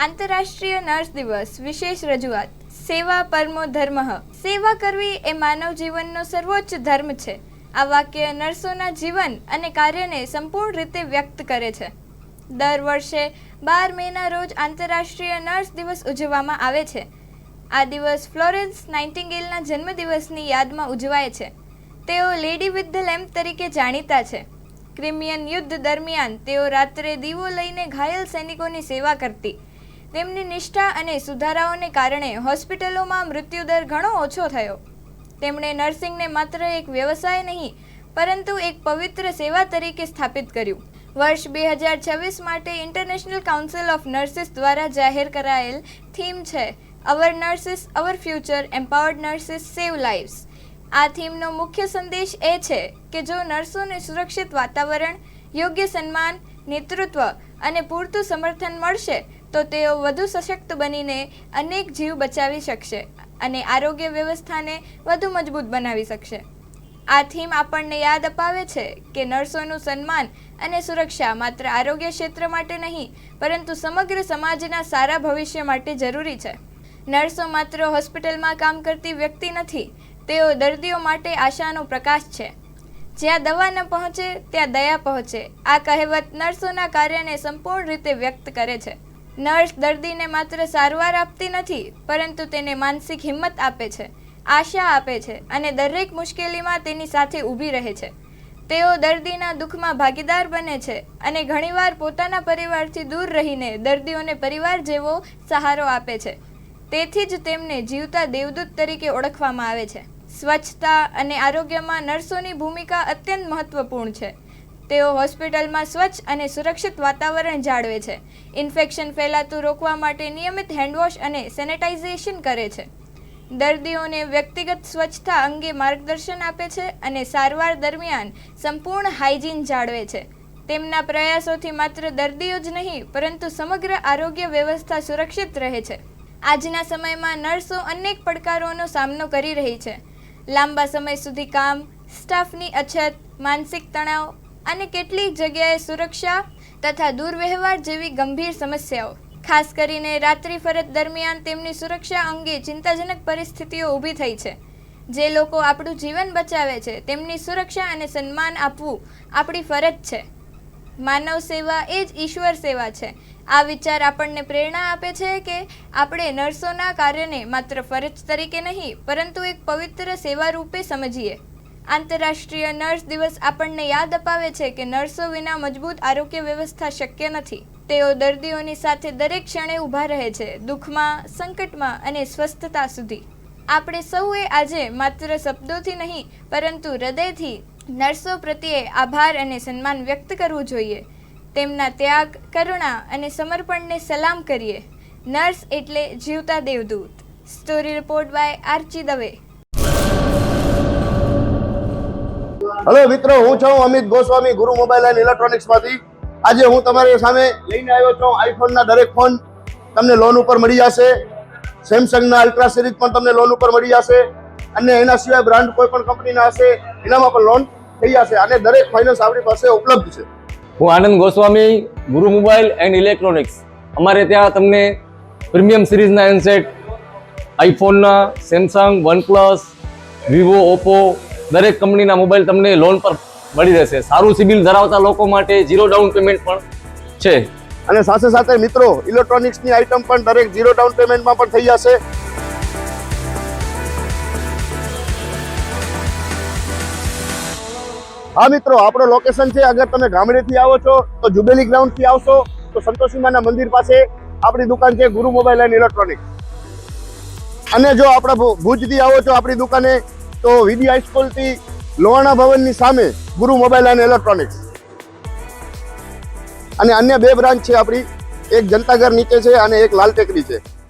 આંતરરાષ્ટ્રીય નર્સ દિવસ વિશેષ રજૂઆત. સેવા પરમો ધર્મઃ. સેવા કરવી એ માનવ જીવનનો સર્વોચ્ચ ધર્મ છે. આ વાક્ય નર્સોના જીવન અને કાર્યને સંપૂર્ણ રીતે વ્યક્ત કરે છે. દર વર્ષે 12 મેના રોજ આંતરરાષ્ટ્રીય નર્સ દિવસ ઉજવવામાં આવે છે. આ દિવસ ફ્લોરેન્સ નાઇટિંગેલના જન્મદિવસની યાદમાં ઉજવાય છે. તેઓ લેડી વિથ ધ લેમ્પ તરીકે જાણીતા છે. ક્રિમિયન યુદ્ધ દરમિયાન તેઓ રાત્રે દીવો લઈને ઘાયલ સૈનિકોની સેવા કરતી. તેમની નિષ્ઠા અને સુધારાઓને કારણે હોસ્પિટલોમાં મૃત્યુદર ઘણો ઓછો થયો. તેમણે નર્સિંગને માત્ર એક વ્યવસાય નહીં પરંતુ એક પવિત્ર સેવા તરીકે સ્થાપિત કર્યું. વર્ષ 2026 માટે ઇન્ટરનેશનલ કાઉન્સિલ ઓફ નર્સિસ દ્વારા જાહેર કરાયેલ થીમ છે our nurses our future empowered nurses save lives. આ થીમનો મુખ્ય સંદેશ એ છે કે જો નર્સોને સુરક્ષિત વાતાવરણ, યોગ્ય સન્માન, નેતૃત્વ અને પૂરતું સમર્થન મળશે તો તેઓ વધુ સશક્ત બનીને અનેક જીવ બચાવી શકશે અને આરોગ્ય વ્યવસ્થાને વધુ મજબૂત બનાવી શકશે. આ થીમ આપણને યાદ અપાવે છે કે નર્સોનું સન્માન અને સુરક્ષા માત્ર આરોગ્ય ક્ષેત્ર માટે નહીં પરંતુ સમગ્ર સમાજના સારા ભવિષ્ય માટે જરૂરી છે. નર્સો માત્ર હોસ્પિટલમાં કામ કરતી વ્યક્તિ નથી, તેઓ દર્દીઓ માટે આશાનો પ્રકાશ છે. જ્યાં દવા ન પહોંચે ત્યાં દયા પહોંચે. આ કહેવત નર્સોના કાર્યને સંપૂર્ણ રીતે વ્યક્ત કરે છે. નર્સ દર્દીને માત્ર સારવાર આપતી નથી પરંતુ તેને માનસિક હિંમત આપે છે, આશા આપે છે અને દરેક મુશ્કેલીમાં તેની સાથે ઊભી રહે છે. તેઓ દર્દીના દુઃખમાં ભાગીદાર બને છે અને ઘણીવાર પોતાના પરિવારથી દૂર રહીને દર્દીઓને પરિવાર જેવો સહારો આપે છે. તેથી જ તેમને જીવતા દેવદૂત તરીકે ઓળખવામાં આવે છે. સ્વચ્છતા અને આરોગ્યમાં નર્સોની ભૂમિકા અત્યંત મહત્વપૂર્ણ છે. તેઓ હોસ્પિટલમાં સ્વચ્છ અને સુરક્ષિત વાતાવરણ જાળવે છે, ઇન્ફેક્શન ફેલાતું રોકવા માટે નિયમિત હેન્ડવોશ અને સેનેટાઇઝેશન કરે છે, દર્દીઓને વ્યક્તિગત સ્વચ્છતા અંગે માર્ગદર્શન આપે છે અને સારવાર દરમિયાન સંપૂર્ણ હાઇજીન જાળવે છે. તેમના પ્રયાસોથી માત્ર દર્દીઓ જ નહીં પરંતુ સમગ્ર આરોગ્ય વ્યવસ્થા સુરક્ષિત રહે છે. આજના સમયમાં નર્સો અનેક પડકારોનો સામનો કરી રહી છે. લાંબા સમય સુધી કામ, સ્ટાફની અછત, માનસિક તણાવ અને કેટલીક જગ્યાએ સુરક્ષા તથા દુર્વ્યવહાર જેવી ગંભીર સમસ્યાઓ. ખાસ કરીને રાત્રિ ફરજ દરમિયાન તેમની સુરક્ષા અંગે ચિંતાજનક પરિસ્થિતિઓ ઊભી થઈ છે. જે લોકો આપણું જીવન બચાવે છે તેમની સુરક્ષા અને સન્માન આપવું આપણી ફરજ છે. માનવ સેવા એ જ ઈશ્વર સેવા છે. આ વિચાર આપણને પ્રેરણા આપે છે કે આપણે નર્સોના કાર્યને માત્ર ફરજ તરીકે નહીં પરંતુ એક પવિત્ર સેવા રૂપે સમજીએ. આંતરરાષ્ટ્રીય નર્સ દિવસ આપણને યાદ અપાવે છે કે નર્સો વિના મજબૂત આરોગ્ય વ્યવસ્થા શક્ય નથી. તેઓ દર્દીઓની સાથે દરેક ક્ષણે ઊભા રહે છે, દુઃખમાં, સંકટમાં અને સ્વસ્થતા સુધી. આપણે સૌએ આજે માત્ર શબ્દોથી નહીં પરંતુ હૃદયથી નર્સો પ્રત્યે આભાર અને સન્માન વ્યક્ત કરવું જોઈએ. તેમના ત્યાગ, કરુણા અને સમર્પણને સલામ કરીએ. નર્સ એટલે જીવતા દેવદૂત. Story report by Archi Dave. Hello મિત્રો, હું છું અમિત ગોસ્વામી, ગુરુ મોબાઈલ એન્ડ ઇલેક્ટ્રોનિક્સમાંથી. આજે હું તમારી સામે લઈને આવ્યો છું આઈફોનના દરેક ફોન તમને લોન ઉપર મળી જશે. સેમસંગના અલ્ટ્રા સિરીઝ પણ તમને લોન ઉપર મળી જશે અને એના સિવાય બ્રાન્ડ કોઈ પણ કંપનીના હશે એનામાં પણ લોન થઈ જશે અને દરેક ફાઇનાન્સ આપણી પાસે ઉપલબ્ધ છે. હું આનંદ ગોસ્વામી, ગુરુ મોબાઈલ એન્ડ ઇલેક્ટ્રોનિક્સ. અમારે ત્યાં તમને પ્રીમિયમ સિરીઝના હેન્ડસેટ, આઈફોનના, સેમસંગ, વનપ્લસ, વિવો, ઓપ્પો દરેક કંપનીના મોબાઈલ તમને લોન પર મળી રહેશે. સારું સિબિલ ધરાવતા લોકો માટે 0 ડાઉન પેમેન્ટ પણ છે. અને સાથે સાથે મિત્રો ઇલેક્ટ્રોનિક્સની આઇટમ પણ દરેક 0 ડાઉન પેમેન્ટમાં પણ થઈ જશે. હા મિત્રો, આપણો લોકેશન છે, અગર તમે ગામડેથી આવો છો તો જુબેલી ગ્રાઉન્ડથી આવશો તો સંતોષીમાના મંદિર પાસે આપણી દુકાન છે ગુરુ મોબાઈલ એન્ડ ઇલેક્ટ્રોનિક્સ. અને જો આપણે ભુજથી આવો છો આપણી દુકાને તો વીડી હાઈસ્કૂલથી લોહાણા ભવનની સામે ગુરુ મોબાઈલ એન્ડ ઇલેક્ટ્રોનિક્સ. અને અન્ય 2 બ્રાન્ચ છે આપણી, એક જનતાગર નીચે છે અને એક લાલ ટેકરી છે.